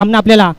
सामना आपल्याला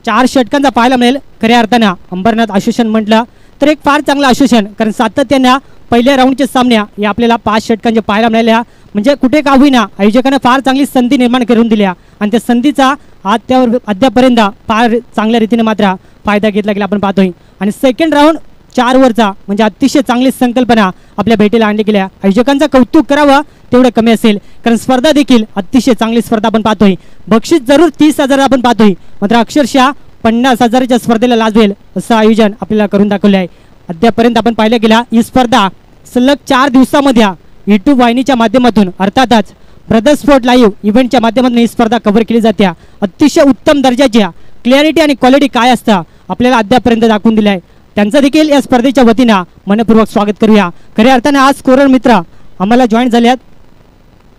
4 षटकांचा पाहायला मिळेल. खऱ्या अर्थानं अंबरनाथ असोसिएशन म्हटलं तर एक फार चांगलं असोसिएशन, कारण सातत्यानं पहिल्या राऊंडचे सामने या आपल्याला 5 षटकांचे पाहायला मिळाल्या. म्हणजे कुठे का होईना आयोजकांना फार चांगली संधी निर्माण करून दिल्या आणि त्या संधीचा अद्यापर्यंत फार चांगल्या रीतीने मात्र फायदा घेतला गेला आपण पाहतोय. आणि सेकंड राऊंड 4 वरचा म्हणजे अतिशय चांगली संकल्पना आपल्या भेटीला आणली गेल्या. आयोजकांचं कौतुक करावं तेवढं कमी असेल, कारण स्पर्धा देखील अतिशय चांगली स्पर्धा आपण पाहतोय. बक्षीस जरूर 30,000 आपण पाहतोय, मात्र अक्षरशः 50,000च्या स्पर्धेला लाजवेल असं आयोजन आपल्याला करून दाखवले आहे. अद्यापर्यंत आपण पाहिलं गेला ही स्पर्धा सलग 4 दिवसामध्ये YouTube वाहिनीच्या माध्यमातून अर्थातच ब्रदर स्पोर्ट लाईव्ह इव्हेंटच्या माध्यमातून ही स्पर्धा कव्हर केली जाते. अतिशय उत्तम दर्जाच्या क्लॅरिटी आणि क्वालिटी काय असतं आपल्याला अद्यापर्यंत दाखवून दिलं आहे. त्यांचं देखील या स्पर्धेच्या वतीनं मनपूर्वक स्वागत करूया. खऱ्या अर्थानं आज स्कोरर मित्र आम्हाला जॉईन झाल्यात.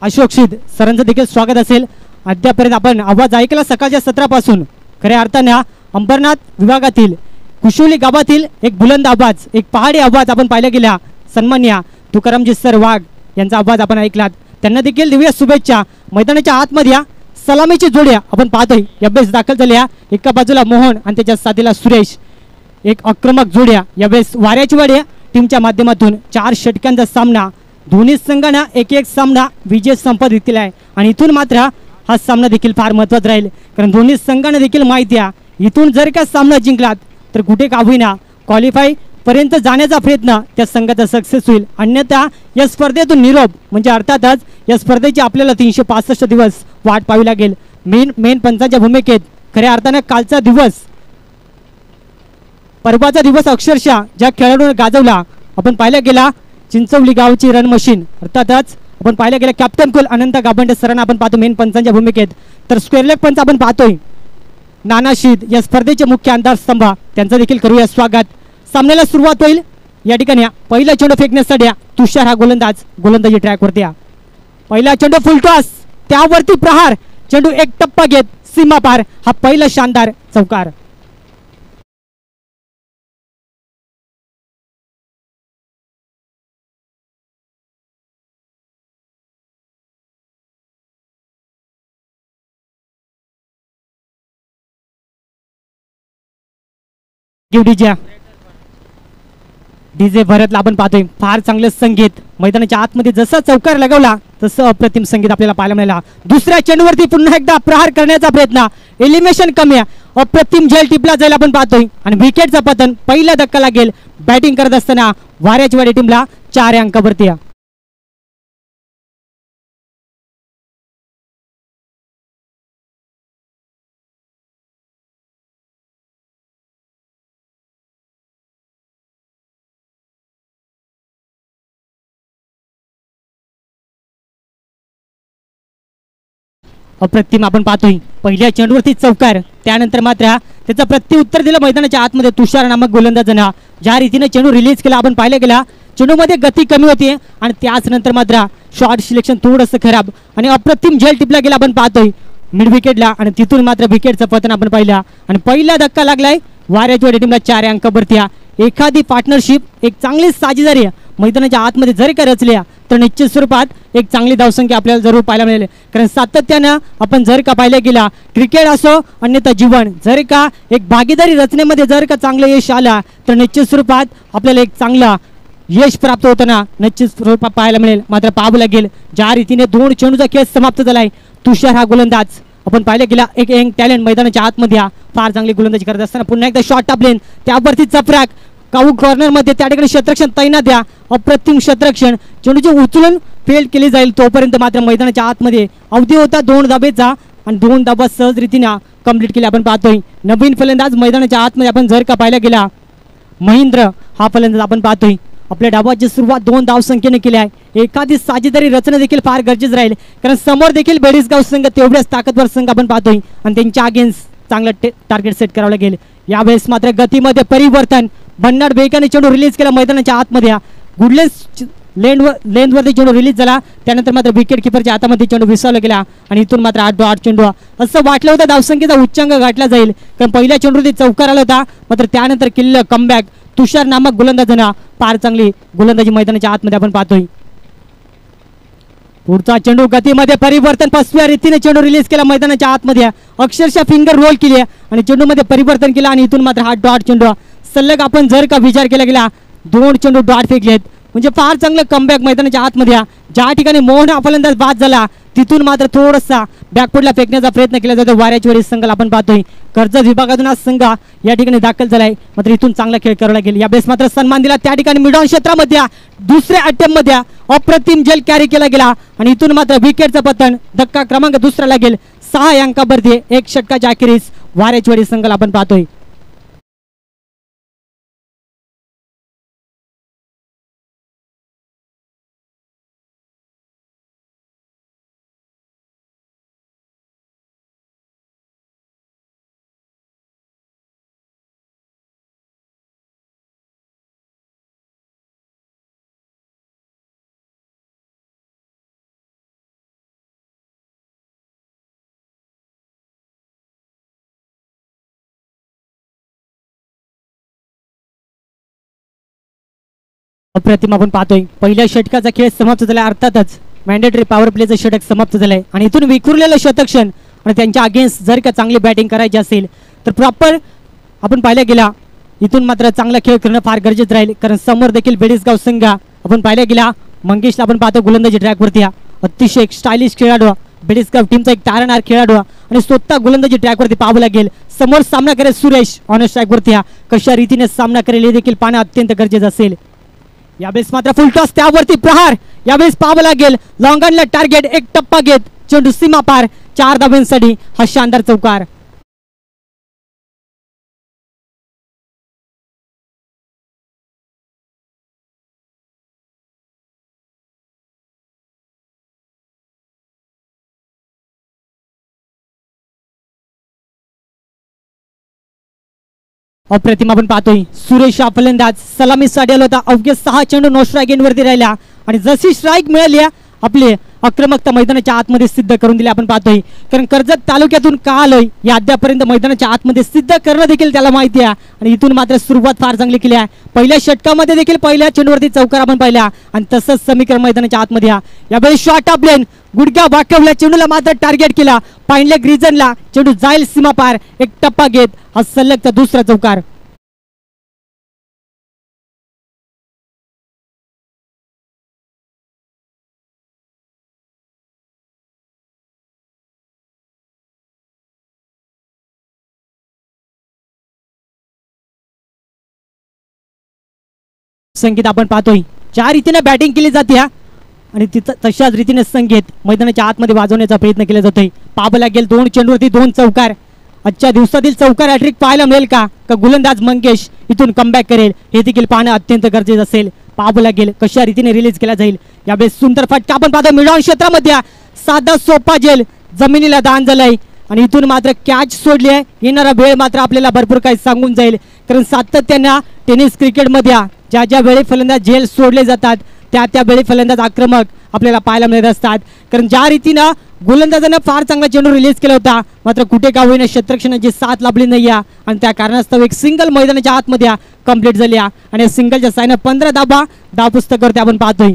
अशोक शिद सरांचं देखील स्वागत असेल. अद्यापर्यंत आपण आवाज ऐकला सकाळच्या सत्रापासून. खऱ्या अर्थानं अंबरनाथ विभागातील कुशोली गावातील एक बुलंद आवाज, एक पहाडी आवाज आपण पाहिला गेला. सन्मान्य तुकारामजी सर वाघ यांचा आवाज आपण ऐकलात. त्यांना देखील दिव्य शुभेच्छा. मैदानाच्या आतमध्ये सलामीची जोड्या आपण पाहतोय यावेळेस दाखल झाल्या. एका बाजूला मोहन आणि त्याच्या साथीला सुरेश, एक आक्रमक जोड्या यावेळेस वाऱ्याची वाड्या टीमच्या माध्यमातून 4 षटकांचा सामना. दोन्ही संघांना एक सामना विजय संपादित केला आहे आणि इथून मात्र हा सामना देखील फार महत्त्वाचा राहील, कारण दोन्ही संघांना देखील माहिती आहे इथून जर का सामना जिंकलात तर कुठे का होईना क्वालिफाय पर्यंत जाण्याचा प्रयत्न त्या संघाचा सक्सेस होईल. अन्यथा या स्पर्धेतून निरोप म्हणजे अर्थातच या स्पर्धेची आपल्याला 365 दिवस वाट पाहावी लागेल. मेन पंचांच्या भूमिकेत खऱ्या अर्थानं कालचा दिवस, परवाचा दिवस अक्षरशः ज्या खेळाडूने गाजवला आपण पाहिला गेला. चिंचवली गावची रन मशीन अर्थातच आपण पाहिला गेला कॅप्टन कुल अनंत गाभंडे सरांना आपण पाहतो मेन पंचांच्या भूमिकेत. तर स्क्वेअर लेग पंच आपण पाहतोय नाना शीद या स्पर्धेचे मुख्य आधारस्तंभ, त्यांचं देखील करूया स्वागत. सामन्याला सुरुवात होईल. या ठिकाणी पहिला चेंडू फेकण्यासाठी तुषार हा गोलंदाजी ट्रॅकवरती. पहिला चेंडू फुलटॉस, त्यावरती प्रहार, चेंडू एक टप्पा घेत सीमा पार. हा पहिला शानदार चौकार. डीजे भरतला आपण पाहतोय फार चांगलं संगीत. मैदानाच्या आतमध्ये जसा चौकार लगावला तसं अप्रतिम संगीत आपल्याला पाहायला मिळाला. दुसऱ्या चेंडूवरती पुन्हा एकदा प्रहार करण्याचा प्रयत्न, एलिमिनेशन कमी, अप्रतिम झेल टिपला जाईल आपण पाहतोय आणि विकेटचा पतन. पहिला धक्का लागेल बॅटिंग करत असताना वाऱ्याची वाडी टीमला 4 अंकावरती. अप्रतिम आपण पाहतोय पहिल्या चेंडूवरती चौकार. त्यानंतर मात्र त्याचा प्रत्युत्तर दिलं मैदानाच्या आतमध्ये तुषार नामक गोलंदाजानं. ज्या रीतीने चेंडू रिलीज केला आपण पाहिला गेला, चेंडूमध्ये गती कमी होती आणि त्याच नंतर मात्र शॉर्ट सिलेक्शन थोडंसं खराब आणि अप्रतिम झेल टिपला गेला आपण पाहतोय मिड विकेटला आणि तिथून मात्र विकेटचं पतन आपण पाहिलं आणि पहिला धक्का लागलाय वाऱ्याची वाडी टीमला 4 अंकावरती. एखादी पार्टनरशिप, एक चांगली साझेदारी मैदानाच्या आतमध्ये जर का रचल्या तर निश्चित स्वरूपात एक चांगली धावसंख्या आपल्याला जरूर पाहायला मिळेल. कारण सातत्यानं आपण जर का पाहिलं गेला क्रिकेट असो अन्यथा जीवन, जर का एक भागीदारी रचनेमध्ये जर का चांगलं यश आला तर निश्चित स्वरूपात आपल्याला एक चांगला यश प्राप्त होताना निश्चित स्वरूपात पाहायला मिळेल. मात्र पाहावं लागेल ज्या रीतीने 2 चेंडूचा खेळ समाप्त झालाय. तुषार हा गोलंदाज आपण पाहिलं गेला एक यंग टॅलेंट मैदानाच्या आतमध्ये फार चांगली गोलंदाजी करत असताना पुन्हा एकदा शॉर्ट टॉप लेन, त्यावरती चपराक काऊ कॉर्नर मध्ये त्या ठिकाणी क्षेत्ररक्षण तैनात द्या. अप्रतिम क्षेत्ररक्षण, चेंडूची उचलून फेल केली जाईल तोपर्यंत मात्र मैदानाच्या आतमध्ये अवधी होता 2 धाबेचा आणि 2 धाबा सहज रीतीने कंप्लीट केले आपण पाहतोय. नवीन फलंदाज मैदानाच्या आतमध्ये आपण जर का पाहायला गेला महेंद्र हा फलंदाज आपण पाहतोय. आपल्या डावाची सुरुवात 2 धावसंख्येने केली आहे. एखादी साजेदारी रचना देखील फार गरजेचं राहील, कारण समोर देखील बेडीसगाव संघ तेवढ्याच ताकदवर संघ आपण पाहतोय आणि त्यांच्या अगेन्स्ट चांगलं टार्गेट सेट करावं लागेल. यावेळेस मात्र गतीमध्ये परिवर्तन, भन्नाट वेगाने चेंडू रिलीज केला मैदानाच्या आतमध्ये. गुडलेस लेनवरती चेंडू रिलीज झाला, त्यानंतर मात्र विकेट किपरच्या हातामध्ये चेंडू विसरला गेला आणि इथून मात्र 8 चेंडू. असं वाटलं होतं धावसंख्येचा उच्चांक गाठला जाईल, कारण पहिल्या चेंडूवरती चौकार आला होता, मात्र त्यानंतर किल्ल कमबॅक तुषार नामक गोलंदाजानं फार चांगली गोलंदाजी मैदानाच्या आतमध्ये आपण पाहतोय. पुढचा चेंडू गतीमध्ये परिवर्तन, 5व्या रीतीने चेंडू रिलीज केला मैदानाच्या आतमध्ये, अक्षरशः फिंगर रोल केली आणि चेंडू मध्ये परिवर्तन केला आणि इथून मात्र हा डॉट चेंडू सलग आपण जर का विचार केला गेला 2 चेंडू डॉट फेकलेत, म्हणजे फार चांगलं कमबॅक मैदानाच्या आतमध्ये. ज्या ठिकाणी मोहन फलंदाज बाद झाला तिथून मात्र थोडासा बॅकफुटला फेकण्याचा प्रयत्न केला जातो वाऱ्याच्या वेळी संघाला आपण पाहतोय. कर्जत विभागातून आज संघ या ठिकाणी दाखल झालाय, मात्र इथून चांगला खेळ करावा लागेल. या बेस मात्र सन्मान दिला त्या ठिकाणी मिडऑन क्षेत्रामध्ये दुसऱ्या अटेम्प्ट मध्ये अप्रतिम जल कॅरी केला गेला आणि इथून मात्र विकेटचं पतन, धक्का क्रमांक दुसरा लागेल. 6 अंकावरती 1 षटकाच्या अखेरीस वाऱ्याच्या वेळी संघाला आपण पाहतोय. अप्रतिम आपण पाहतोय पहिल्या षटकाचा खेळ समाप्त झाला. अर्थातच मॅन्डेटरी पॉवर प्लेचं षटक समाप्त झालंय आणि इथून विखुरलेलं शतक्षण आणि त्यांच्या अगेन्स्ट जर का चांगली बॅटिंग करायची असेल तर प्रॉपर आपण पाहिलं गेला इथून मात्र चांगला खेळ करणं फार गरजेचं राहील. कारण समोर देखील बेडीसगाव संघ आपण पाहिलं गेला मंगेशला आपण पाहतो गोलंदाजी ट्रॅकवरती, अतिशय एक स्टायलिश खेळाडू, बेडीसगाव टीमचा एक तारणहार खेळाडू आणि स्वतः गोलंदाजी ट्रॅकवरती पाहावं लागेल. समोर सामना करेल सुरेश ऑन स्ट्राईकवरती, कशा रीतीने सामना करेल हे देखील पाहणं अत्यंत गरजेचं असेल. यावेळेस मात्र फुल टॉस त्यावरती प्रहार, यावेळेस पाहावं लागेल लॉंगॉनला टार्गेट, एक टप्पा घेत चेंडू सीमा पार, 4 धाब्यांसाठी हा शानदार चौकार. अप्रतिम आपण पाहतोय सुरेश हा फलंदाज सलामी साडेल होता, अवघे 6 चेंडू नो स्ट्राईक एंडवरती राहिला आणि जशी स्ट्राईक मिळाली आपले आक्रमकता मैदानाच्या आतमध्ये सिद्ध करून दिली आपण पाहतोय. कारण कर्जत तालुक्यातून का आलोय या अद्यापर्यंत मैदानाच्या आतमध्ये सिद्ध करणं देखील त्याला माहिती आहे आणि इथून मात्र सुरुवात फार चांगली केली आहे. पहिल्या षटकामध्ये देखील पहिल्या चेंडूवरती चौकार आपण पाहिला आणि तसंच समीकरण मैदानाच्या आतमध्ये यावेळी शॉर्ट ऑफ लेन गुडघ्या वाकवल्या चेंडूला मात्र टार्गेट केला, पाहिल्या ग्रीजनला चेंडू जाईल सीमा पार, एक टप्पा घेत हा सलगचा दुसरा चौकार. संगीत आपण पाहतोय ज्या रीतीने बॅटिंग केली जाते आणि तशाच रीतीने संगीत मैदानाच्या आतमध्ये वाजवण्याचा प्रयत्न केला जातोय. पाहावं लागेल 2 चेंडूवरती 2 चौकार, आजच्या दिवसातील चौकार हॅट्रिक पाहायला मिळेल का गोलंदाज मंगेश इथून कमबॅक करेल हे देखील पाहणं अत्यंत गरजेचं असेल. पाहावं लागेल कशा रीतीने रिलीज केला जाईल. यावेळेस सुंदर फटका आपण पाहतो मिडऑन क्षेत्रामध्ये, साधा सोपा जेल जमिनीला दान झालाय आणि इथून मात्र कॅच सोडली आहे. येणारा वेळ मात्र आपल्याला भरपूर काही सांगून जाईल, कारण सातत्याने टेनिस क्रिकेटमध्ये ज्या वेळी फलंदाज झेल सोडले जातात त्या वेळी फलंदाज आक्रमक आपल्याला पाहायला मिळत असतात. कारण ज्या रीतीनं गोलंदाजानं फार चांगला चेंडू रिलीज केला होता, मात्र कुठे का होईना क्षेत्ररक्षणाची साथ लाभली नाही आणि त्या कारणास्तव एक सिंगल मैदानाच्या आतमध्ये कंप्लीट झाली आणि सिंगलच्या साईनं 15 धाव पुस्तकावरती आपण पाहतोय.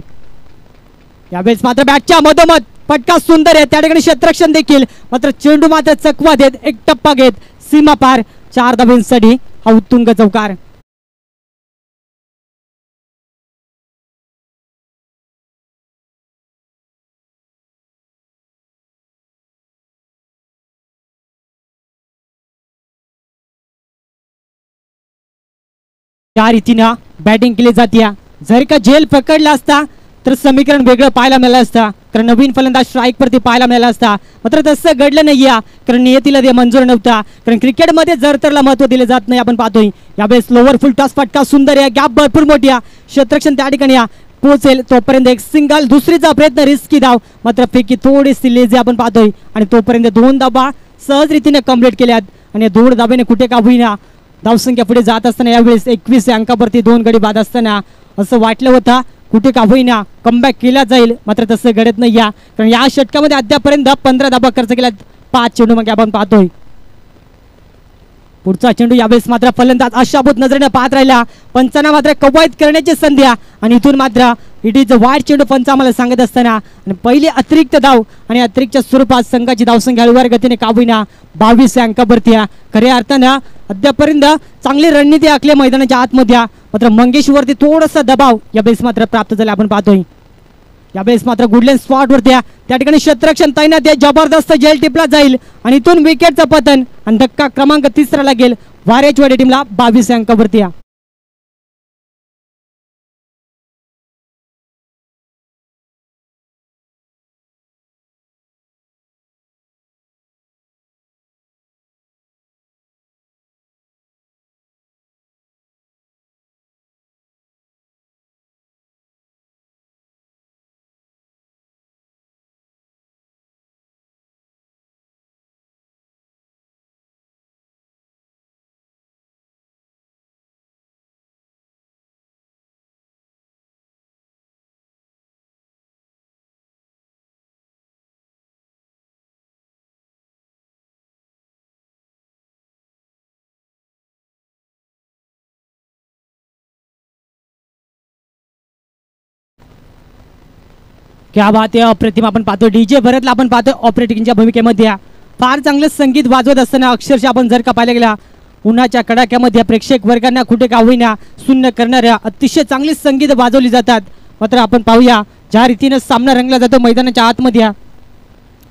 यावेळेस मात्र बॅटच्या मधोमध फटका सुंदर आहे, त्या ठिकाणी क्षेत्ररक्षण देखील, मात्र चेंडू मात्र चकवा देत एक टप्पा घेत सीमा पार, 4 धाब्यांसाठी हा उत्तुंग चौकार. त्या रीतीनं बॅटिंग केली जाते. जर का झेल पकडला असता तर समीकरण वेगळं पाहायला मिळालं असतं, कारण नवीन फलंदाज स्ट्राईक वरती पाहायला मिळाला असता, मात्र तसं घडलं नाही कारण नियतीला ते मंजूर नव्हता. कारण क्रिकेटमध्ये जरतरला महत्व दिले जात नाही आपण पाहतोय. यावेळेस लोअर फुल टॉस फटका सुंदर आहे, गॅप भरपूर मोठी आहे, क्षेत्ररक्षण त्या ठिकाणी पोहोचेल तोपर्यंत एक सिंगल, दुसरीचा प्रयत्न रिस्की धाव, मात्र फेकी थोडीशी लेझी आपण पाहतोय आणि तोपर्यंत 2 धाबा सहज रीतीने कंप्लीट केल्यात आणि 2 धाब्याने कुठे का होईना धावसंख्या पुढे जात असताना यावेळेस 21 अंकावरती 2 गडी बाद असताना असं वाटलं होतं कुठे का होईना कमबॅक केला जाईल, मात्र तसं घडत नाही कारण या षटकामध्ये अद्यापर्यंत 15 धाबा खर्च केल्यात, 5 चेंडू मग आपण पाहतोय. पुढचा चेंडू यावेळेस मात्र फलंदाज आशाभूत नजरेने पाहत राहिला, पंचांना मात्र कवायत करण्याची संधी आणि इथून मात्र इट इज अ वाईड चेंडू पंच आम्हाला सांगत असताना आणि पहिली अतिरिक्त धाव आणि अतिरिक्त स्वरूपात संघाची धावसंख्या हळूवार गतीने काबूना 22 अंकावरती आहे. खऱ्या अर्थानं अद्यापर्यंत चांगली रणनीती आखली मैदानाच्या आतमध्ये, मात्र मंगेशवरती थोडासा दबाव यावेळेस मात्र प्राप्त झाला आपण पाहतोय. यावेळेस मात्र गुडलँड स्पॉट वरती त्या ठिकाणी क्षेत्ररक्षण तैनात आहे. जबरदस्त जेल टिपला जाईल आणि इथून विकेटचं पतन आणि धक्का क्रमांक 3 लागेल वारेचवाडी टीमला 22 अंकावरती. क्या बात आहे, अप्रतिम. आपण पाहतो डीजे भरतला आपण पाहतो ऑपरेटिंगच्या भूमिकेमध्ये फार चांगलं संगीत वाजवत असताना अक्षरशः आपण जर का पाहिलं गेला उन्हाच्या कडाक्यामध्ये प्रेक्षक वर्गांना कुठे का होईना शून्य करणाऱ्या अतिशय चांगली संगीत वाजवली जातात. मात्र आपण पाहूया ज्या रीतीने सामना रंगला जातो मैदानाच्या आतमध्ये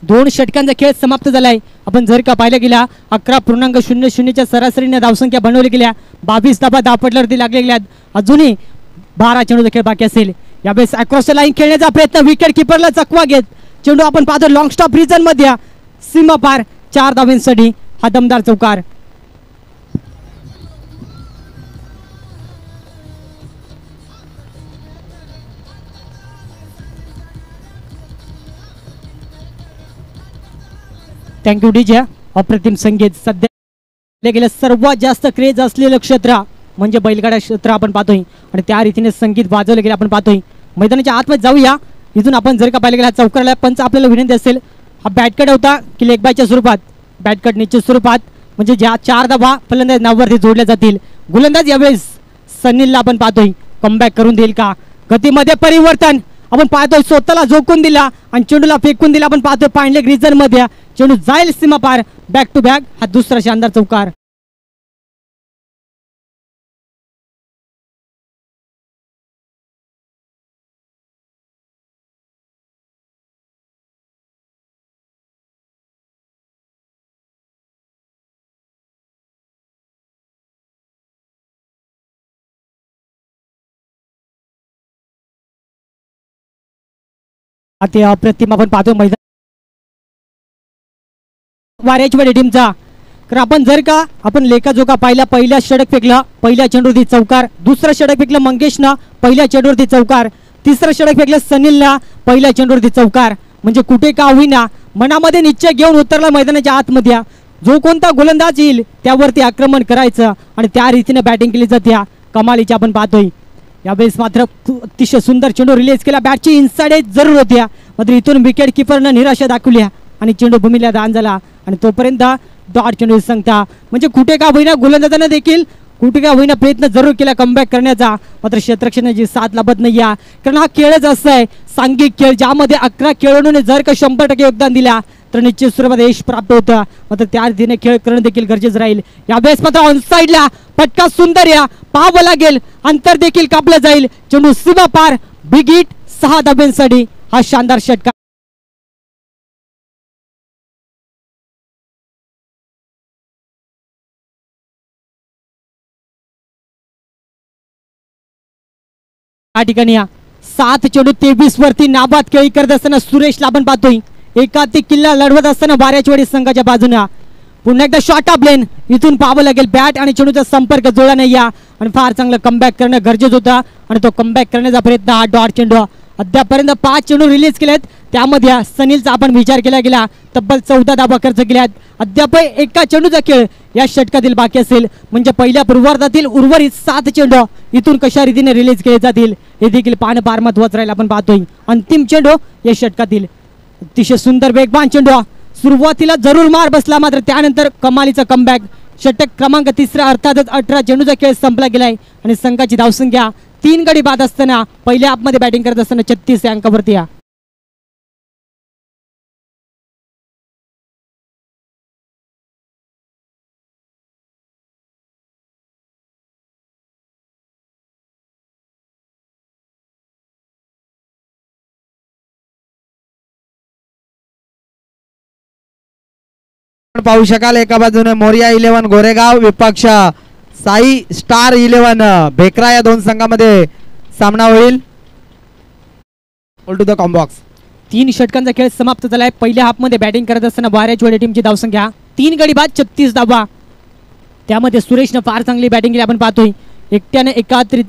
2 षटकांचा खेळ समाप्त झालाय. आपण जर का पाहिलं गेला 11.00च्या सरासरीने धावसंख्या बनवली गेल्या. 22 धाबा धावपटल्यावरती लागले गेल्यात. अजूनही 12 चेंडूचा खेळ बाकी असेल. यावेळेस अक्रॉस द लाईन खेळण्याचा प्रयत्न विकेट किपरला चकवा घेत चेंडू आपण पाहतो लॉंग स्टॉप रिजन मध्ये सीमा पार 4 धावांसाठी हा दमदार चौकार. Thank you DJ. अप्रतिम संगीत. सध्या गेलं सर्वात जास्त क्रेज असलेलं क्षेत्र म्हणजे बैलगाडा क्षेत्र आपण पाहतोय आणि त्या रीतीने संगीत वाजवलं गेलं आपण पाहतोय. मैदानाच्या आतमध्ये जाऊया. इथून आपण जर का पाहिलं गेला चौकाराला पंच आपल्याला विनंती असेल हा बॅटकट होता की लेग बायच्या स्वरूपात. बॅटकट निश्चित स्वरूपात म्हणजे ज्या 4 धावा फलंदाज नावावरती जोडल्या जातील. गोलंदाज यावेळेस सनीलला आपण पाहतोय कमबॅक करून देईल का. गतीमध्ये परिवर्तन आपण पाहतोय स्वतःला झोकून दिला आणि चेंडूला फेकून दिला. आपण पाहतोय पांडलेग रिजन मध्ये चेंडू जाईल सीमा पार. बॅक टू बॅक हा दुसरा शानदार चौकार. ते अप्रतिम आपण पाहतो मैदान वारेचवाडी टीमचा. कारण आपण जर का आपण लेखाजोखा पाहिला पहिल्या षटक फेकला पहिल्या चेंडूवरती चौकार. दुसरा षटक फेकलं मंगेशनं पहिल्या चेंडूवरती चौकार. तिसरं षटक फेकलं सनीलनं पहिल्या चेंडूवरती चौकार. म्हणजे कुठे का होईना मनामध्ये निश्चय घेऊन उतरला मैदानाच्या आतमध्ये जो कोणता गोलंदाज येईल त्यावरती आक्रमण करायचं आणि त्या रीतीने बॅटिंग केली जाते. कमालीची आपण पाहतोय. यावेळेस मात्र अतिशय सुंदर चेंडू रिलीज केला. बॅटची इनसाइड एज जरूर होत्या मात्र इथून विकेट किपरनं निराशा दाखवली आणि चेंडू भूमीला दान झाला आणि तोपर्यंत डॉट चेंडू संगता. म्हणजे कुठे का होईना गोलंदाजांना देखील कुठे का होईना प्रयत्न जरूर केला कमबॅक करण्याचा. मात्र क्षेत्ररक्षणाची साथ लाभत नाही कारण हा खेळच असा आहे सांघिक खेळ ज्यामध्ये 11 खेळाडूंनी जर का 100% योगदान दिला तर निश्चित स्वरूपात यश प्राप्त होतं. मात्र त्या रीतीने खेळ करणं देखील गरजेचं राहील. यावेळेस मात्र ऑन साईडला फटका सुंदर या पाहावं लागेल. अंतर देखील कापलं जाईल. चेंडू सीमा पार. बिग हिट 6 धाब्यांसाठी हा शानदार षटकार. या ठिकाणी 7 चेंडू 23 वरती नाबाद खेळी करत असताना सुरेशला आपण पाहतोय एकाधिक किल्ला लढवत असताना वारेचवाडी संघाच्या बाजूने पुन्हा एकदा शॉर्ट ऑफ लेन. इथून पाहावं लागेल बॅट आणि चेंडूचा संपर्क जोडला नाही आणि फार चांगलं कमबॅक करणं गरजेचं होतं आणि तो कमबॅक करण्याचा प्रयत्न हा डॉट चेंडू. अद्यापर्यंत 5 चेंडू रिलीज केलेत त्यामध्ये सनीलचा आपण विचार केला गेला तब्बल 14 धावा खर्च केल्यात. अद्याप एका चेंडूचा खेळ या षटकातील बाकी असेल म्हणजे पहिल्या पूर्वार्धातील उर्वरित 7 चेंडू इथून कशा रीतीने रिलीज केले जातील हे देखील पाहणं फार महत्त्वाचं राहील. आपण पाहतोय अंतिम चेंडू या षटकातील अतिशय सुंदर वेगवान चेंडू. सुरुवातीला जरूर मार बसला मात्र त्यानंतर कमालीचा कमबॅक. षटक क्रमांक 3 अर्थातच 18 चेंडूचा खेळ संपला गेलाय आणि संघाची धावसंख्या 3 गडी बाद असताना पहिल्या हाफमध्ये बॅटिंग करत असताना 36 या अंकावरती या पाहू शकाल एका बाजूने मोरिया 11 गोरेगाव विपक्ष साई स्टार 11 भेकरा या दोन संघामध्ये सामना होईल. All to the combox. 3 षटकांचा खेळ समाप्त झालाय. पहिल्या हाफमध्ये बॅटिंग करत असताना बाराचवाडी टीमची धावसंख्या 3 गडी बाद 36 धावा. त्यामध्ये सुरेशनं फार चांगली बॅटिंग केली आपण पाहतोय. एकट्याने एकात्रित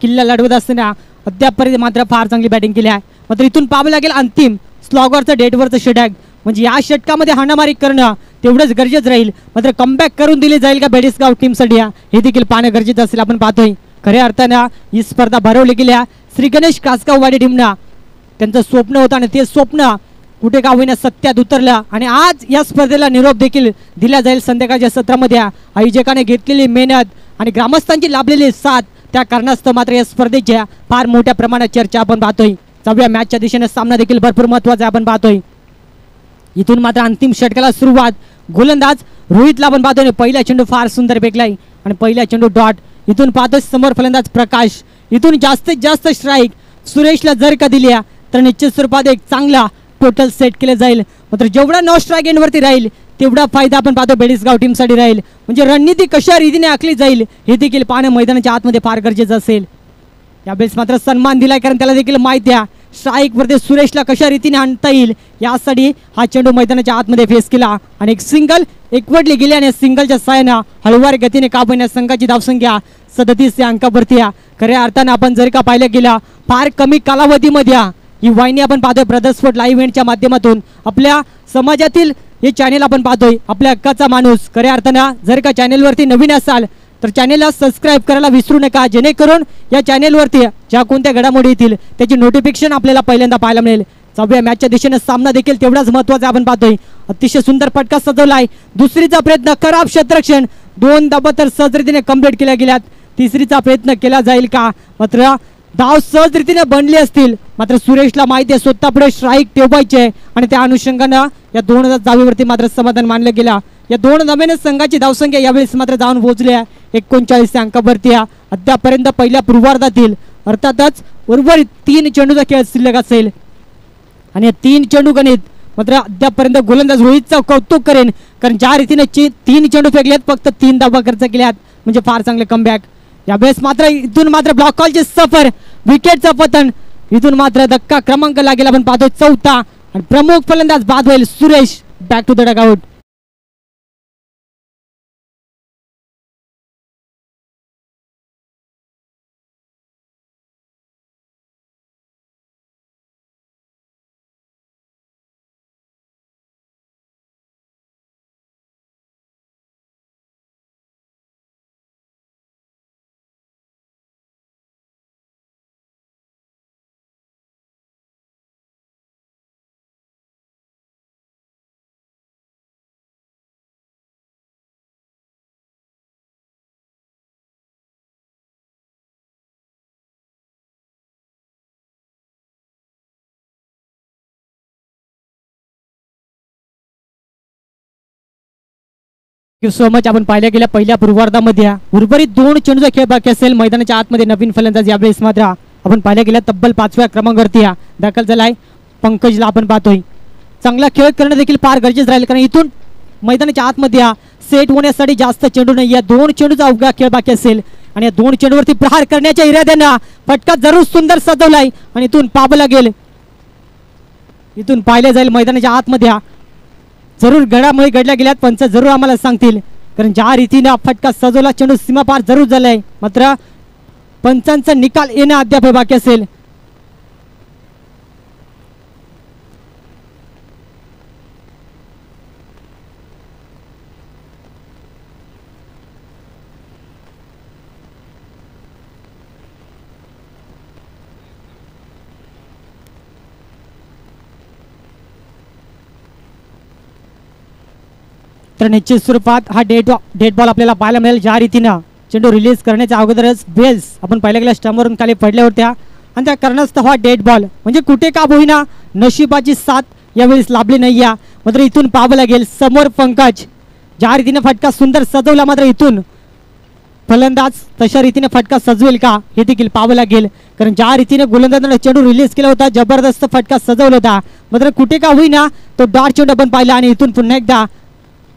किल्ला लढवत असताना अद्यापपर्यंत मात्र फार चांगली बॅटिंग केली आहे. मात्र इथून पाहावं लागेल अंतिम स्लॉगरचं डेटवरचं षटक म्हणजे या षटकामध्ये हाणामारी करणं तेवढंच गरजेचं राहील. मात्र कमबॅक करून दिली जाईल का बेडीसगाव टीमसाठी हे देखील पाहणं गरजेचं असेल. आपण पाहतोय खऱ्या अर्थानं ही स्पर्धा भरवली गेल्या श्री गणेश कासगाववाडी टीमनं. त्यांचं स्वप्न होतं आणि ते स्वप्न कुठे का होईना सत्यात उतरलं आणि आज या स्पर्धेला निरोप देखील दिला जाईल. संध्याकाळच्या सत्रामध्ये आयोजकाने घेतलेली मेहनत आणि ग्रामस्थांची लाभलेली साथ त्या कारणास्तव मात्र या स्पर्धेच्या फार मोठ्या प्रमाणात चर्चा आपण पाहतोय. 6व्या मॅचच्या दिशेने सामना देखील भरपूर महत्त्वाचा आपण पाहतोय. इथून मात्र अंतिम षटकाला सुरुवात. गोलंदाज रोहितला आपण पाहतोय. पहिला चेंडू फार सुंदर फेकलाय आणि पहिला चेंडू डॉट. इथून पाहतोय समोर फलंदाज प्रकाश. इथून जास्तीत जास्त स्ट्राईक सुरेशला जर का दिल्या तर निश्चित स्वरूपात एक चांगला टोटल सेट केलं जाईल. मात्र जेवढा नो स्ट्राईक एंडवरती राहील तेवढा फायदा आपण पाहतो बेडीसगाव टीमसाठी राहील. म्हणजे रणनीती कशा रीतीने आखली जाईल हे देखील पाहणं मैदानाच्या आतमध्ये फार गरजेचं असेल. यावेळेस मात्र सन्मान दिलाय कारण त्याला देखील माहिती आहे स्ट्राईक वरती सुरेशला कशा रीतीने आणता येईल. यासाठी हा चेंडू मैदानाच्या आतमध्ये फेस केला आणि एक सिंगल एकवटली गेली आणि सिंगलच्या साहाय्यानं हळूवार गतीने काबवण्यात संघाची धावसंख्या 37 या अंकावरती. खऱ्या अर्थानं आपण जर का पाहिलं गेलं फार कमी कालावधीमध्ये ही वाहिनी आपण पाहतोय ब्रदर्स स्पोर्ट लाईव्ह इव्हेंटच्या माध्यमातून आपल्या समाजातील हे चॅनेल आपण पाहतोय आपल्या हक्काचा माणूस. खऱ्या अर्थानं जर का चॅनेलवरती नवीन असाल तर चॅनेलला सबस्क्राईब करायला विसरू नका जेणेकरून या चॅनेलवरती ज्या कोणत्या घडामोडी येतील त्याची नोटिफिकेशन आपल्याला पहिल्यांदा पाहायला मिळेल. 6व्या मॅचच्या दिशेने सामना देखील तेवढाच महत्त्वाचा आपण पाहतोय. अतिशय सुंदर फटका सजवलाय. दुसरीचा प्रयत्न खराब क्षेत्ररक्षण 2 धावा तर सहजरीतीने कंप्लीट केल्या गेल्यात. तिसरीचा प्रयत्न केला जाईल का मात्र धाव सहजरीतीने बनली असतील. मात्र सुरेशला माहिती आहे स्वतः पुढे स्ट्राईक ठेवायचे आणि त्या अनुषंगानं या 2 धावेवरती मात्र समाधान मानलं गेलं. या 2 धावेने संघाची धावसंख्या यावेळेस मात्र जाऊन पोहोचली आहे 39 अंकावरती. अद्यापर्यंत पहिल्या पूर्वार्धातील अर्थातच उर्वरित 3 चेंडूचा खेळ शिल्लक असेल आणि 3 चेंडू गणित मात्र अद्यापर्यंत गोलंदाज रोहितचं कौतुक करेन कारण ज्या रीतीने 3 चेंडू फेकलेत फक्त 3 धावा खर्च केल्यात म्हणजे फार चांगले कमबॅक. यावेळेस मात्र इथून मात्र ब्लॉक कॉलची सफर विकेटचं पतन. इथून मात्र धक्का क्रमांक लागेल आपण पाहतोय 4था आणि प्रमुख फलंदाज बाद होईल Suresh. Back to the dugout. So much. आपण पाहिल्या गेल्या पहिल्या पूर्वार्धामध्ये उर्वरित 2 चेंडूचा खेळ बाकी असेल. मैदानाच्या आतमध्ये नवीन फलंदाज यावेळेस मात्र आपण पाहिल्या गेल्या तब्बल 5व्या क्रमांकावरती दाखल झालाय पंकजला आपण पाहतोय. चांगला खेळ करणं देखील फार गरजेचं राहील कारण इथून मैदानाच्या आतमध्ये सेट होण्यासाठी जास्त चेंडू नाही. या 2 चेंडूचा अवघा खेळ बाकी असेल आणि या 2 चेंडूवरती प्रहार करण्याच्या इराद्यानं फटका जरूर सुंदर सजवलाय आणि इथून पाहावं लागेल इथून पाहिलं जाईल मैदानाच्या आतमध्ये जरूर घडामोडी घडल्या गेल्यात. पंच जरूर आम्हाला सांगतील कारण ज्या रीतीने फटका सजवला चेंडू सीमापार जरूर झालाय मात्र पंचांचा निकाल येणं अद्याप बाकी असेल. तर निश्चित स्वरूपात हा डेट बॉल आपल्याला पाहायला मिळेल ज्या रीतीनं चेंडू रिलीज करण्याच्या अगोदरच बेल्स आपण पाहिल्या गेल्या स्टंपवरून खाली पडल्या होत्या आणि त्या कारणास्तव हा डेड बॉल म्हणजे कुठे का होईना नशिबाची साथ यावेळेस लाभली नाही या. मात्र इथून पाहावं लागेल समोर पंकज ज्या रीतीने फटका सुंदर सजवला मात्र इथून फलंदाज तशा रीतीने फटका सजवेल का हे देखील पाहावं लागेल. कारण ज्या रीतीने गोलंदाजाने चेंडू रिलीज केला होता जबरदस्त फटका सजवला होता मात्र कुठे का होईना तो डॉट चेंडू आपण पाहिला आणि इथून पुन्हा एकदा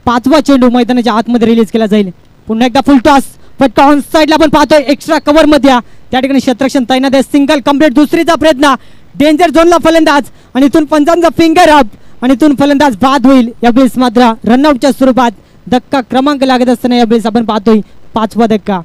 5वा चेंडू मैदानाच्या आतमध्ये रिलीज केला जाईल. पुन्हा एकदा फुल टॉस फटका ऑन साइडला आपण पाहतोय एक्स्ट्रा कव्हर मध्ये त्या ठिकाणी क्षेत्ररक्षण तैनात आहे. सिंगल कंप्लीट दुसरीचा प्रयत्न डेंजर झोनला फलंदाज आणि इथून पंचांचा फिंगर अप आणि इथून फलंदाज बाद होईल. यावेळेस मात्र रनआउटच्या स्वरूपात धक्का क्रमांक लागत असताना यावेळेस आपण पाहतोय 5वा धक्का.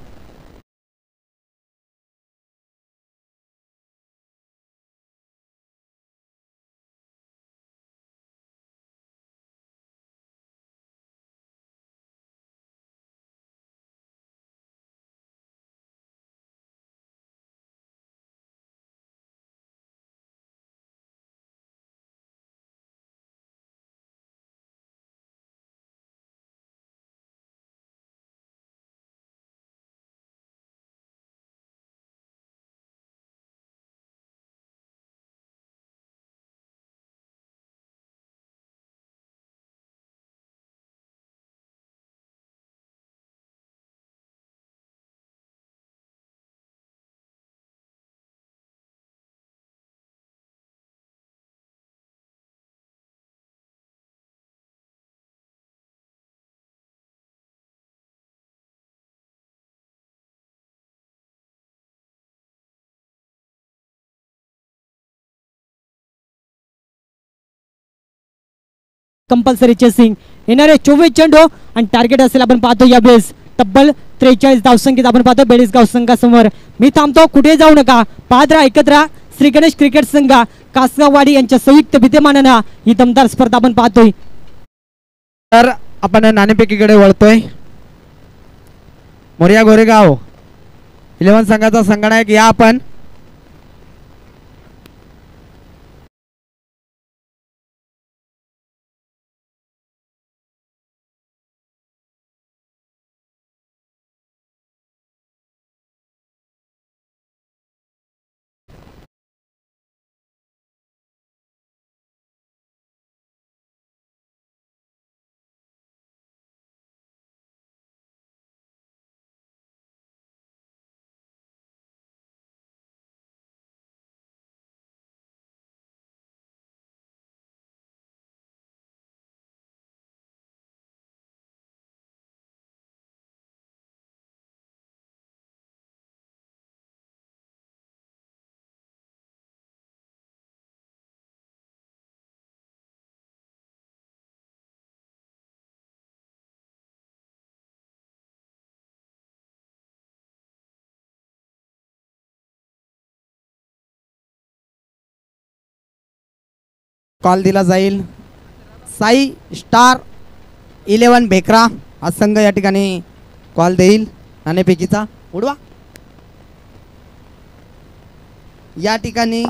कंपल्सरी चेसिंग येणारे 24 चेंडू आणि टार्गेट असेल आपण पाहतो यावेळेस तब्बल 43 धावसंख्येत आपण पाहतो बेडीसगाव संघासमोर. मी थांबतो कुठे जाऊ नका पाहत राहा ऐकत राहा श्री गणेश क्रिकेट संघ कासगाववाडी यांच्या संयुक्त विद्यमानानं ही दमदार स्पर्धा आपण पाहतोय. तर आपण नाणेफेकीकडे वळतोय. मोरया गोरेगाव 11 संघाचा संगणक या आपण कॉल दिला जाईल. साई स्टार 11 बेकरा हा संघ या ठिकाणी कॉल देईल. नाणेफेकीचा उडवा या ठिकाणी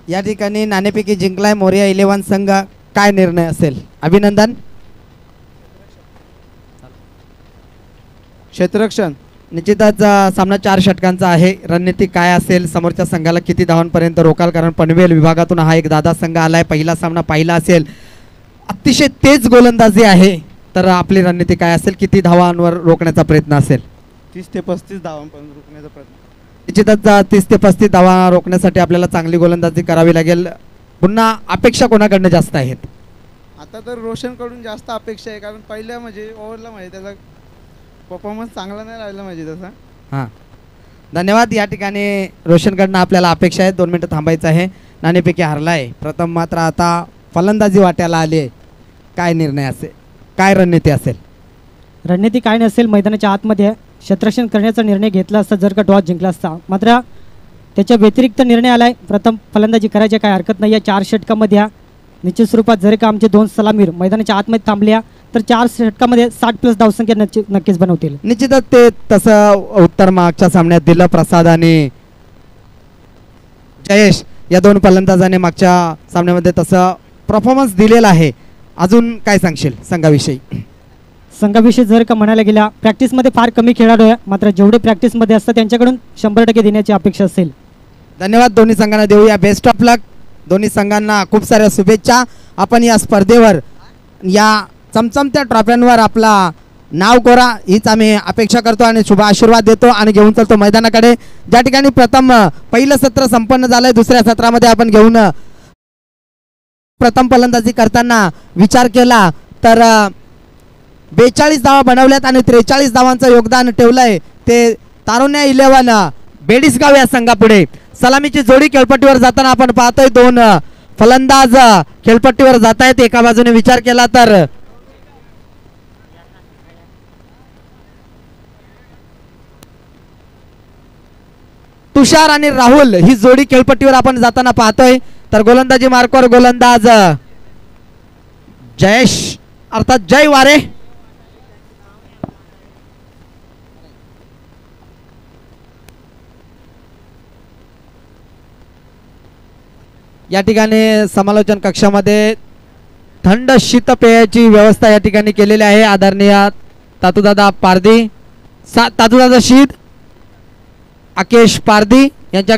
या ठिकाणी नाणेफेकी जिंकलाय मोरया 11 संघ. काय निर्णय असेल? अभिनंदन. क्षेत्ररक्षण निश्चितच सामना 4 षटकांचा आहे. रणनीती काय असेल? समोरच्या संघाला किती धावांपर्यंत रोकाल? कारण पनवेल विभागातून हा एक दादा संघ आलाय. पहिला सामना पाहिला असेल. अतिशय तेज गोलंदाजी आहे. तर आपली रणनीती काय असेल? किती धावांवर रोखण्याचा प्रयत्न असेल? 30 ते 35 धावांपर्यंत रोखण्याचा प्रयत्न. निश्चितच 30 ते 35 धावा रोखण्यासाठी आपल्याला चांगली गोलंदाजी करावी लागेल. पुन्हा अपेक्षा कोणाकडनं जास्त आहेत? आता तर रोशनकडून जास्त अपेक्षा आहे कारण पहिल्या म्हणजे ओव्हरला म्हणजे त्याचा परफॉर्मन्स चांगला नाही राहिला म्हणजे तसा. हां धन्यवाद. या ठिकाणी रोशनकडनं आपल्याला अपेक्षा आहे. 2 मिनिटं थांबायचं आहे. नाणेफेकी हरलाय प्रथम मात्र आता फलंदाजी वाट्याला आली आहे. काय निर्णय असेल? काय रणनीती असेल? रणनीती काय नसेल मैदानाच्या आतमध्ये क्षेत्ररक्षण करण्याचा निर्णय घेतला असता जर का टॉस जिंकला असता. मात्र त्याच्या व्यतिरिक्त निर्णय आलाय. प्रथम फलंदाजी करायची काय हरकत नाही. या 4 षटकामध्ये निश्चित स्वरूपात जर का आमचे 2 सलामीर मैदानाच्या आतमध्ये थांबल्या तर 4 षटकामध्ये 60+ धावसंख्या नक्कीच बनवतील. निश्चितच ते तसं उत्तर मागच्या सामन्यात दिलं. प्रसाद आणि जयेश या 2 फलंदाजाने मागच्या सामन्यामध्ये तसं परफॉर्मन्स दिलेला आहे. अजून काय सांगशील संघाविषयी? संघाविषयी जर का म्हणायला गेला, प्रॅक्टिसमध्ये फार कमी खेळाडू आहे, मात्र जेवढे प्रॅक्टिसमध्ये असतात त्यांच्याकडून 100% देण्याची अपेक्षा असेल. धन्यवाद. दोन्ही संघांना देऊया बेस्ट ऑफ लक. दोन्ही संघांना खूप साऱ्या शुभेच्छा. आपण या स्पर्धेवर या चमचमत्या ट्रॉफ्यांवर आपला नाव कोरा हीच आम्ही अपेक्षा करतो आणि शुभ आशीर्वाद देतो आणि घेऊन चालतो मैदानाकडे. ज्या ठिकाणी पहिलं सत्र संपन्न झालंय, दुसऱ्या सत्रामध्ये आपण घेऊन प्रथम फलंदाजी करताना विचार केला तर 42 धावा बनवल्यात आणि 43 धावांचं योगदान ठेवलंय ते तारुण्या 11 बेडीसगाव या संघापुढे. सलामीची जोडी खेळपट्टीवर जाताना आपण पाहतोय 2 फलंदाज खेळपट्टीवर जात आहेत. एका बाजूने विचार केला तर तुषार आणि राहुल ही जोडी खेळपट्टीवर आपण जाताना पाहतोय. तर गोलंदाजी मार्कवर गोलंदाज जयेश अर्थात जय वारे. या ठिकाणी समालोचन कक्षामध्ये थंड शीतपेयाची व्यवस्था या ठिकाणी केलेली आहे. आदरणीय तातूदादा पारधी, तातूदादा शीद, अकेश पारधी यांच्या,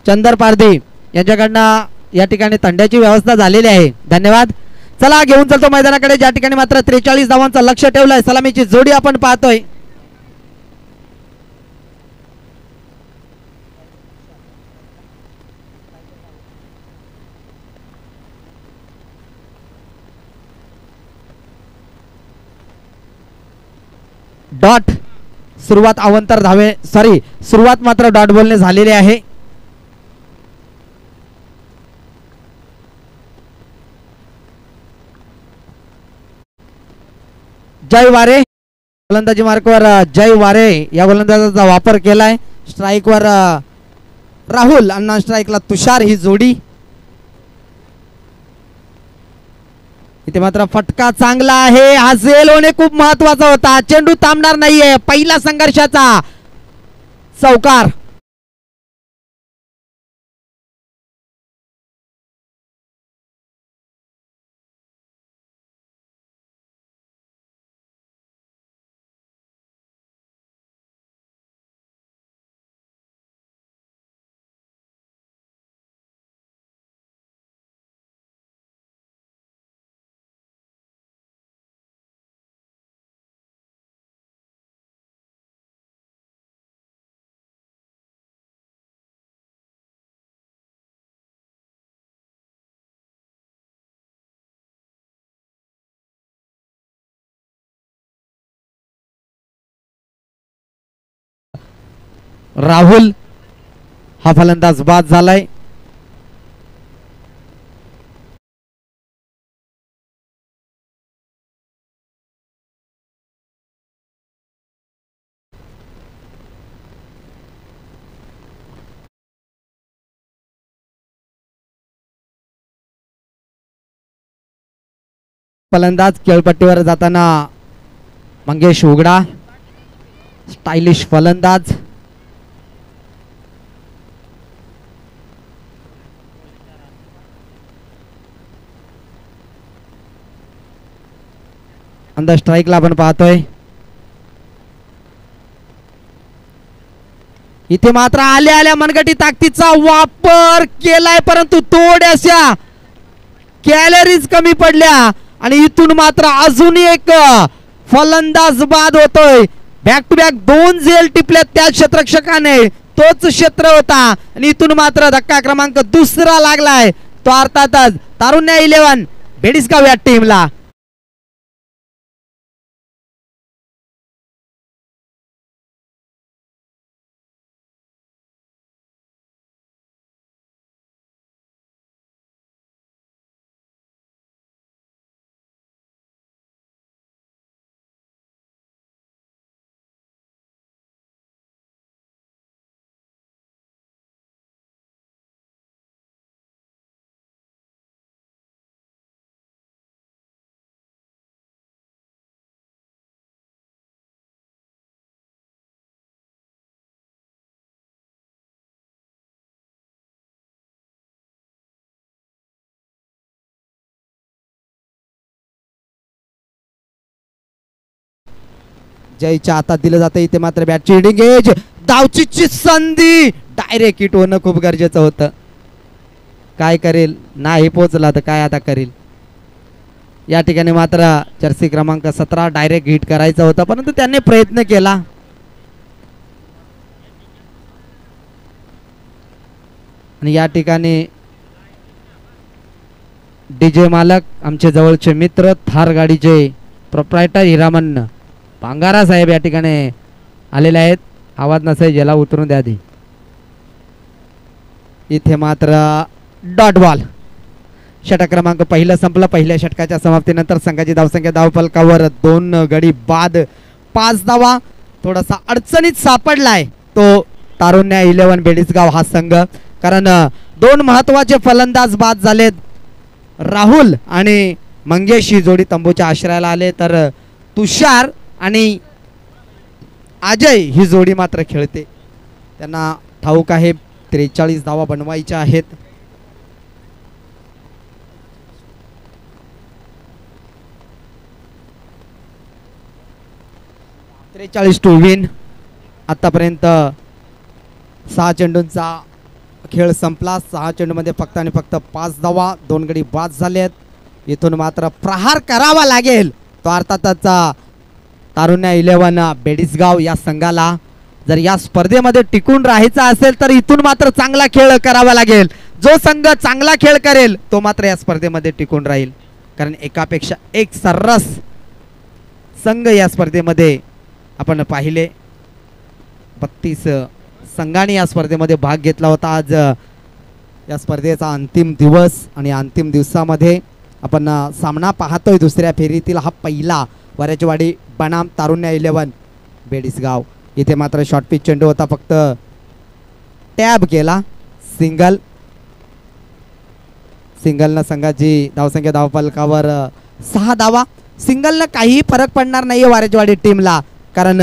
चंदर पारधी यांच्याकडनं या ठिकाणी थंड्याची व्यवस्था झालेली आहे. धन्यवाद. चला घेऊन चालतो मैदानाकडे, ज्या ठिकाणी मात्र 43 धावांचं लक्ष ठेवलंय. सलामीची जोडी आपण पाहतोय. डॉट सुरुवात अवंतर धावे, सॉरी सुरुवात मात्र डॉट बोलणे झालेले आहे. जय वारे गोलंदाजी मार्कवर जय वारे या गोलंदाजाचा वापर केलाय. स्ट्राईकवर राहुल आणि नॉन स्ट्राईकला तुषार ही जोडी. इथे मात्र फटका चांगला आहे. हा झेल होणे खूप महत्वाचा होता. चेंडू थांबणार नाहीये. पहिला संघर्षाचा चौकार. राहुल हा फलंदाज बाद झालाय. फलंदाज खेळपट्टीवर जाताना मंगेश उघडा, स्टायलिश फलंदाज. अंदर स्ट्राईकला आपण पाहतोय. इथे मात्र आल्या आल्या मनगटी ताकदीचा वापर केलाय, परंतु थोड्याशा कॅलरीज कमी पडल्या आणि इथून मात्र अजून एक फलंदाज बाद होतोय. बॅक टू बॅक 2 झेल टिपल्या त्या क्षेत्ररक्षकाने. तोच क्षेत्र होता आणि इथून मात्र धक्का क्रमांक 2 लागलाय. तो अर्थातच तारुण्या 11 बेडीसगाव या टीमला. जयच्या हातात दिलं जातं. इथे मात्र बॅटची हिटिंग एज, धावचीची संधी, डायरेक्ट हिट होणं खूप गरजेचं होतं. काय करेल, नाही पोचला तर काय आता करेल. या ठिकाणी मात्र जर्सी क्रमांक 17 डायरेक्ट हिट करायचा होता, परंतु त्यांनी प्रयत्न केला. आणि या ठिकाणी डीजे मालक, आमचे जवळचे मित्र, थार गाडीचे प्रोप्रायटर हिरामन पांगारा साहेब या ठिकाणी आलेले आहेत. आवाज नसेल ज्याला उतरून द्या आधी. इथे मात्र डॉट बॉल. षटक क्रमांक पहिलं संपलं. पहिल्या षटकाच्या समाप्तीनंतर संघाची धावसंख्या धावफलकावर 2 गडी बाद 5 धावा. थोडासा अडचणीत सापडलाय तो तारुण्य 11 बेडीसगाव हा संघ, कारण 2 महत्वाचे फलंदाज बाद झालेत. राहुल आणि मंगेश ही जोडी तंबूच्या आश्रयाला आले, तर तुषार आणि अजय ही जोडी मात्र खेळते. त्यांना ठाऊक आहे 43 धावा बनवायच्या आहेत. To win. आतापर्यंत 6 चेंडूंचा खेळ संपला. 6 चेंडूमध्ये फक्त आणि फक्त 5 धावा, 2 गडी बाद झालेत. इथून मात्र प्रहार करावा लागेल तो अर्थातच तारुण्य 11 बेडीसगाव या संघाला. जर या स्पर्धेमध्ये टिकून राहायचं असेल तर इथून मात्र चांगला खेळ करावा लागेल. जो संघ चांगला खेळ करेल तो मात्र या स्पर्धेमध्ये टिकून राहील, कारण एकापेक्षा एक सर्रास संघ या स्पर्धेमध्ये आपण पाहिले. 32 संघाने या स्पर्धेमध्ये भाग घेतला होता. आज या स्पर्धेचा अंतिम दिवस, आणि अंतिम दिवसामध्ये आपण सामना पाहतोय. दुसऱ्या फेरीतील हा पहिला वऱ्याचीवाडी बनाम तारुण्य 11 बेडीसगाव. इथे मात्र शॉर्ट पिच चेंडू होता, फक्त टॅब केला. सिंगलनं संघाची धावसंख्या धावफलकावर 6 धावा. सिंगलनं काही फरक पडणार नाहीये वऱ्याचीवाडी टीमला, कारण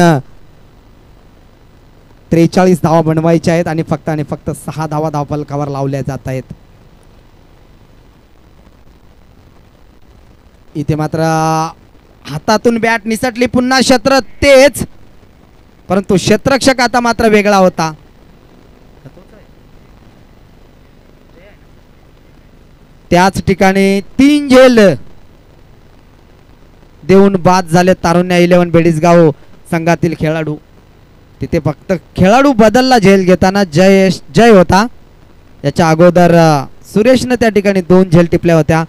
43 धावा बनवायच्या आहेत आणि फक्त 6 धावा धावफलकावर लावल्या जात आहेत. इथे मात्र हातातून बॅट निसटली. पुन्हा क्षेत्र तेच, परंतु क्षेत्ररक्षक आता मात्र वेगळा होता. त्याच ठिकाणी 3 झेल देऊन बाद झाले तारुण्य 11 बेडीसगाव संघातील खेळाडू. तिथे फक्त खेळाडू बदलला झेल घेताना. जय होता. याच्या अगोदर सुरेशनं त्या ठिकाणी 2 झेल टिपल्या होत्या.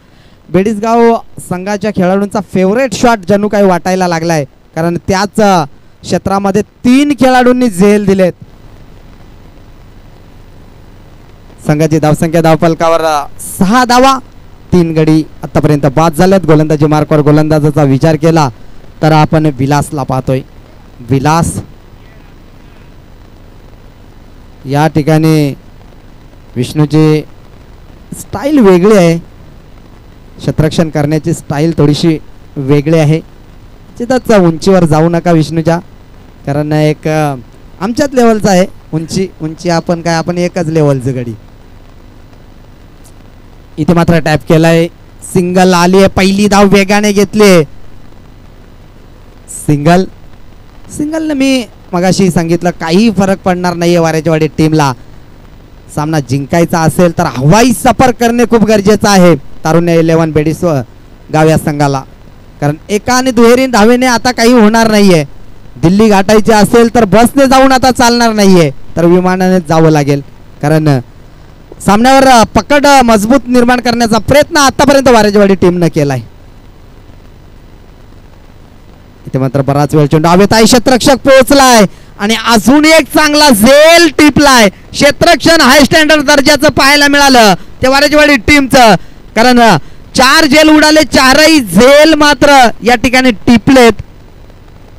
बेडीसगाव संघाच्या खेळाडूंचा फेवरेट शॉट जणू काही वाटायला लागलाय, कारण त्याच क्षेत्रामध्ये 3 खेळाडूंनी झेल दिलेत. संघाची धावसंख्या धावफलकावर 6 धावा, 3 गडी आतापर्यंत बाद झालेत. गोलंदाजी मार्कवर गोलंदाजाचा विचार केला तर आपण विलासला पाहतोय. विलास या ठिकाणी विष्णूची स्टाईल वेगळी आहे. क्षेत्ररक्षण करण्याची स्टाईल थोडीशी वेगळी आहे. तिथंच उंचीवर जाऊ नका विष्णूच्या, कारण एक आमच्याच लेवलचा आहे. उंची आपण काय, आपण एकच लेवलचं गडी. इथे मात्र टॅप केलाय. सिंगल आली आहे. पहिली धाव वेगाने घेतली. सिंगलने मी मगाशी सांगितलं काही फरक पडणार नाहीये वाऱ्याचीवाडी टीमला. सामना जिंकायचा असेल तर हवाई सफर करणे खूप गरजेचं आहे तारुण्य 11 बेडीसगाव या संघाला, कारण एका आणि दुहेरी धावेने आता काही होणार नाहीये. दिल्ली गाठायची असेल तर बसने जाऊन आता चालणार नाहीये, तर विमानाने जावं लागेल, कारण सामन्यावर पकड मजबूत निर्माण करण्याचा प्रयत्न आतापर्यंत वाऱ्याचीवाडी टीमनं केलाय. इथे मात्र बराच वेळ चेंडू हवेत आहे. क्षेत्ररक्षक पोहोचलाय आणि अजून एक चांगला झेल टिपलाय. क्षेत्ररक्षण हाय स्टँडर्ड दर्जाचं पाहायला मिळालं ते वाऱ्याचीवाडी टीमचं, कारण 4 झेल उडाले. 4ही झेल मात्र या ठिकाणी टिपलेत.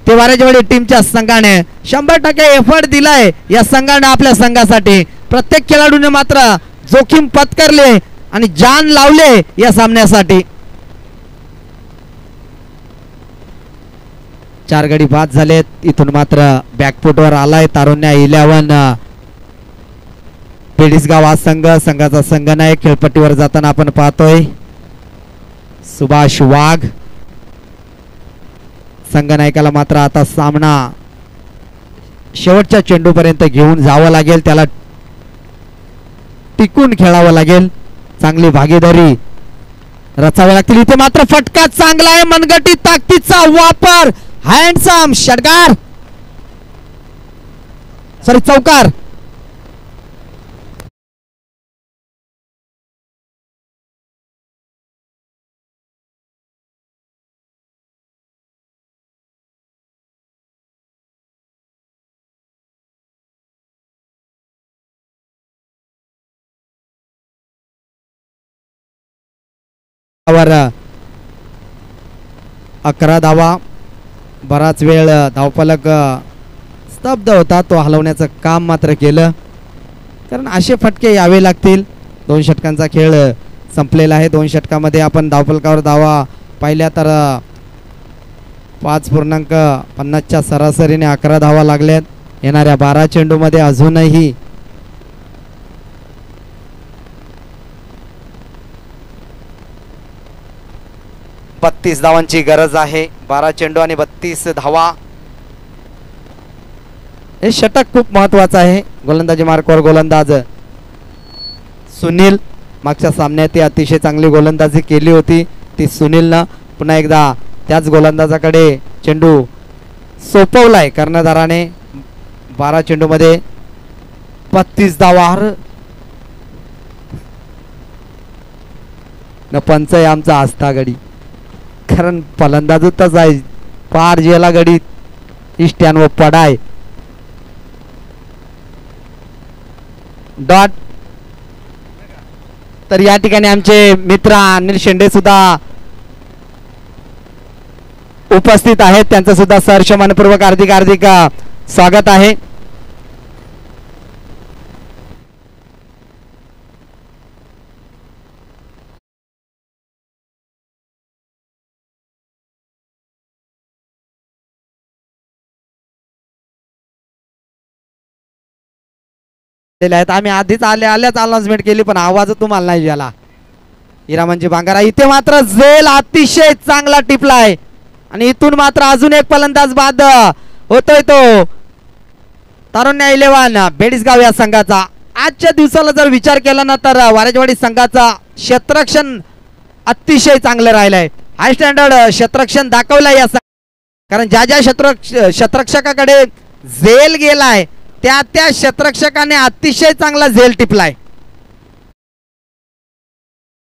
ते वाऱ्याचीवाडी टीमच्या संघाने 100% एफर्ट दिलाय या संघाने आपल्या संघासाठी. प्रत्येक खेळाडूने मात्र जोखीम पत्करले आणि जान लावले या सामन्यासाठी. 4 गडी बाद झालेत. इथून मात्र बॅकफुटवर आलाय तारुण्य 11 बेडीसगाव हा संघाचा संघनायक खेळपट्टीवर जाताना आपण पाहतोय. सुभाष वाघ संघनायकाला मात्र आता सामना शेवटच्या चेंडूपर्यंत घेऊन जावं लागेल, त्याला टिकून खेळावं लागेल, चांगली भागीदारी रचावी लागतील. इथे मात्र फटका चांगला आहे, मनगटी ताकदीचा वापर, हँडसम षटकार सॉरी चौकार. वर 11 धावा. बराच वेळ धावफलक स्तब्ध होता, तो हलवण्याचं काम मात्र केलं, कारण असे फटके यावे लागतील. 2 षटकांचा खेळ संपलेला आहे. 2 षटकामध्ये आपण धावफलकावर धावा पाहिल्या तर 5.50च्या सरासरीने 11 धावा लागल्यात. येणाऱ्या 12 चेंडूमध्ये अजूनही बत्तीस धावांची गरज आहे. 12 चेंडू आणि 32 धावा. हे षटक खूप महत्वाचं आहे. गोलंदाजी मार्कवर गोलंदाज सुनील, मागच्या सामन्यात ती अतिशय चांगली गोलंदाजी केली होती. ती सुनीलनं पुन्हा एकदा त्याच गोलंदाजाकडे चेंडू सोपवलाय कर्णधाराने. 12 चेंडूमध्ये 32 धावा. न पंच आहे आमचा आस्था गडी, कारण फलंदाजच आहे पार जेला गडी इष्ट्यान व पडाय डॉट. तर या ठिकाणी आमचे मित्र अनिल शेंडे सुद्धा उपस्थित आहेत, त्यांचं सुद्धा सहर्ष मनपूर्वक हार्दिक हार्दिक स्वागत आहे. आम्ही आधीच आल्याच अनाउन्समेंट केली, पण आवाज तुम्हाला नाही झाला. हिरामनजी बांगारा इथे मात्र झेल अतिशय चांगला टिपलाय आणि इथून मात्र अजून एक फलंदाज बाद होतोय तो तारुण्य 11 बेडीसगाव या संघाचा. आजच्या दिवसाला जर विचार केला ना तर वारेजवाडी संघाचा क्षेत्ररक्षण अतिशय चांगलं राहिलंय. हाय स्टँडर्ड क्षेत्ररक्षण दाखवलंय या, कारण ज्या ज्या क्षेत्ररक्षकाकडे झेल गेलाय त्या त्या क्षेत्ररक्षकाने अतिशय चांगला झेल टिपलाय.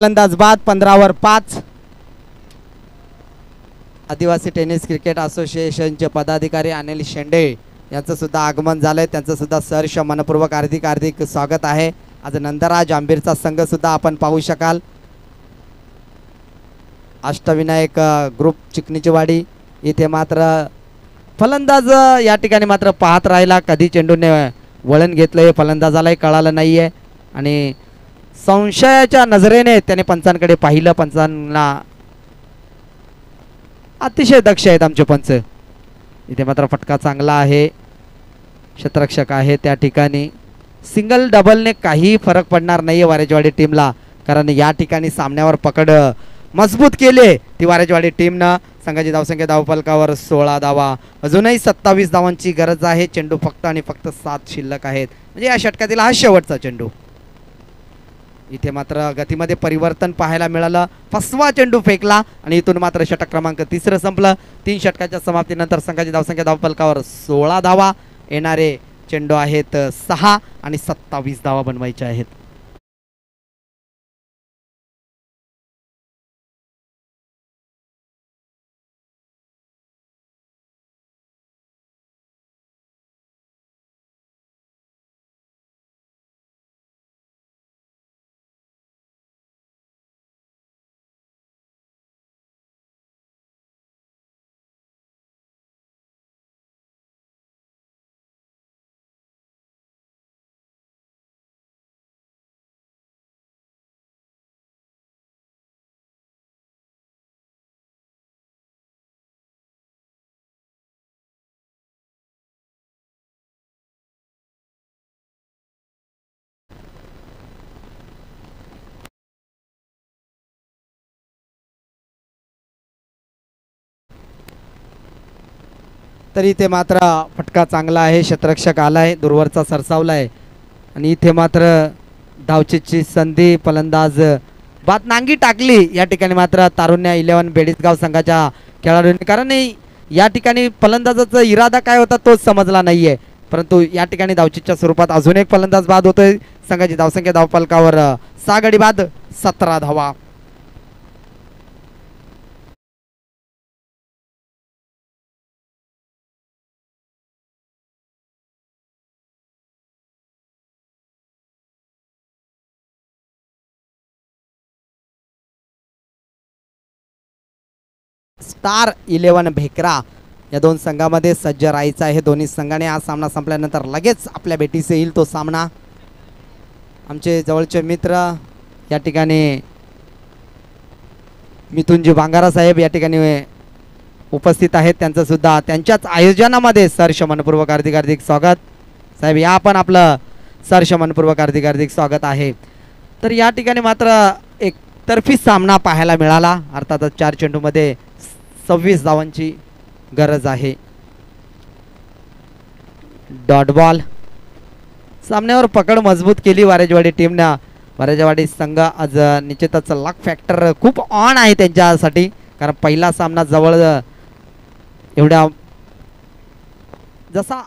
फलंदाज बाद 15वर 5. आदिवासी टेनिस क्रिकेट असोसिएशनचे पदाधिकारी अनिल शेंडे यांचं सुद्धा आगमन झालंय, त्यांचं सुद्धा सहर्ष मनपूर्वक हार्दिक हार्दिक स्वागत आहे. आज नंदराज आंबेरचा संघ सुद्धा आपण पाहू शकाल. अष्टविनायक ग्रुप चिकनीची वाडी इथे मात्र फलंदाज या ठिकाणी मात्र पाहत राहिला, कधी चेंडूने वळण घेतलं हे फलंदाजालाही कळालं नाहीये आणि संशयाच्या नजरेने त्याने पंचांकडे पाहिलं. पंचांना अतिशय दक्ष आहेत आमचे पंच. इथे मात्र फटका चांगला आहे, क्षेत्ररक्षक आहे त्या ठिकाणी. सिंगल डबलने काही फरक पडणार नाहीये वारेजवाडी टीमला, कारण या ठिकाणी सामन्यावर पकड मजबूत केले ती वारेजवाडी टीमनं. संघाची धावसंख्या धावफलकावर 16 धावा. अजूनही 27 धावांची गरज आहे. चेंडू फक्त आणि फक्त 7 शिल्लक आहेत, म्हणजे या षटकातील हा शेवटचा चेंडू. इथे मात्र गतीमध्ये परिवर्तन पाहायला मिळालं. 5वा चेंडू फेकला आणि इथून मात्र षटक क्रमांक 3 संपलं. 3 षटकाच्या समाप्तीनंतर संघाची धावसंख्या धावफलकावर 16 धावा. येणारे चेंडू आहेत 6 आणि 27 धावा बनवायच्या आहेत. तर इथे मात्र फटका चांगला आहे, क्षेत्ररक्षक आलाय, दूरवरचा सरसावलाय आणि इथे मात्र धावचीची संधी, फलंदाज बात नांगी टाकली या ठिकाणी मात्र तारुण्य 11 बेडीसगाव संघाच्या खेळाडूंनी, कारण या ठिकाणी फलंदाजाचा इरादा काय होता तोच समजला नाहीये, परंतु या ठिकाणी धावचीच्या स्वरूपात अजून एक फलंदाज बाद होतोय. संघाची धावसंख्या धावफलकावर 6 गडी बाद 17 धावा. स्टार 11 भेकरा या दोन संघामध्ये सज्ज राहायचं आहे. दोन्ही संघाने हा सामना संपल्यानंतर लगेच आपल्या भेटीस येईल तो सामना. आमचे जवळचे मित्र या ठिकाणी मिथुनजी भांगारा साहेब या ठिकाणी उपस्थित आहेत, त्यांचं सुद्धा त्यांच्याच आयोजनामध्ये सहर्ष मनपूर्वक हार्दिक हार्दिक स्वागत. साहेब या पण आपलं सहर्ष मनपूर्वक हार्दिक हार्दिक स्वागत आहे. तर या ठिकाणी मात्र एक तर्फी सामना पाहायला मिळाला. अर्थातच 4 चेंडूमध्ये 26 धावांची गरज आहे. Dot ball. सामन्यावर पकड मजबूत केली वारेजवाडी टीमनं. वारेजवाडी संघ आज निश्चितच लक फॅक्टर खूप ऑन आहे त्यांच्यासाठी, कारण पहिला सामना जवळ एवढ्या जसा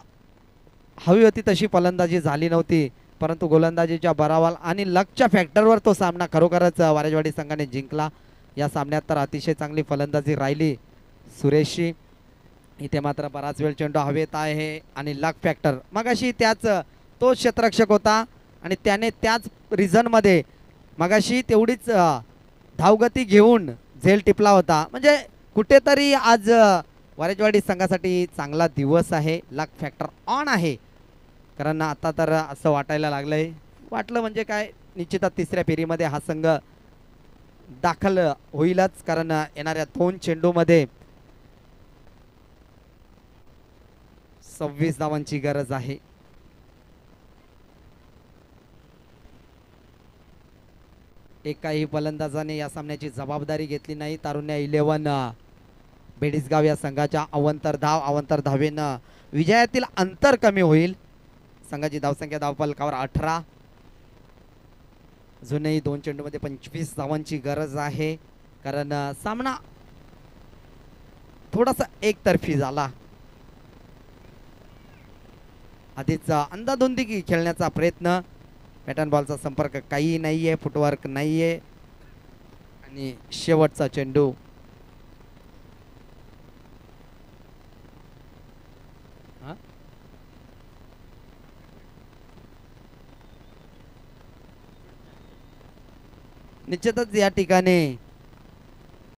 हवी होती तशी फलंदाजी झाली नव्हती, परंतु गोलंदाजीच्या बरावाल आणि लकच्या फॅक्टरवर तो सामना खरोखरच वारेजवाडी संघाने जिंकला. या सामन्यात तर अतिशय चांगली फलंदाजी राहिली सुरेशची. इथे मात्र बराच वेळ चेंडू हवेत आहे आणि लक फॅक्टर मगाशी त्याच तो क्षेत्ररक्षक होता आणि त्याने त्याच रिझनमध्ये मगाशी तेवढीच धावगती घेऊन झेल टिपला होता. म्हणजे कुठेतरी आज वारेजवाडी संघासाठी चांगला दिवस आहे. लक फॅक्टर ऑन आहे, कारण आता तर असं वाटायला लागलंय, वाटलं म्हणजे काय, निश्चितच तिसऱ्या फेरीमध्ये हा संघ दाखल होईलच, कारण येणाऱ्या 2 चेंडूमध्ये 26 धावांची गरज आहे. एकाही फलंदाजाने या सामन्याची जबाबदारी घेतली नाही. तारुण्य 11 बेडीसगाव या संघाच्या अवंतर धावेनं विजयातील अंतर कमी होईल. संघाची धावसंख्या धावफलकावर 18. अजूनही 2 चेंडूमध्ये 25 धावांची गरज आहे, कारण सामना थोडासा एकतर्फी झाला. आधीच अंधाधुंदी खेळण्याचा प्रयत्न, पॅटर्न बॉलचा संपर्क काही नाहीये, फुटवर्क नाहीये आणि शेवटचा चेंडू. निश्चितच या ठिकाणी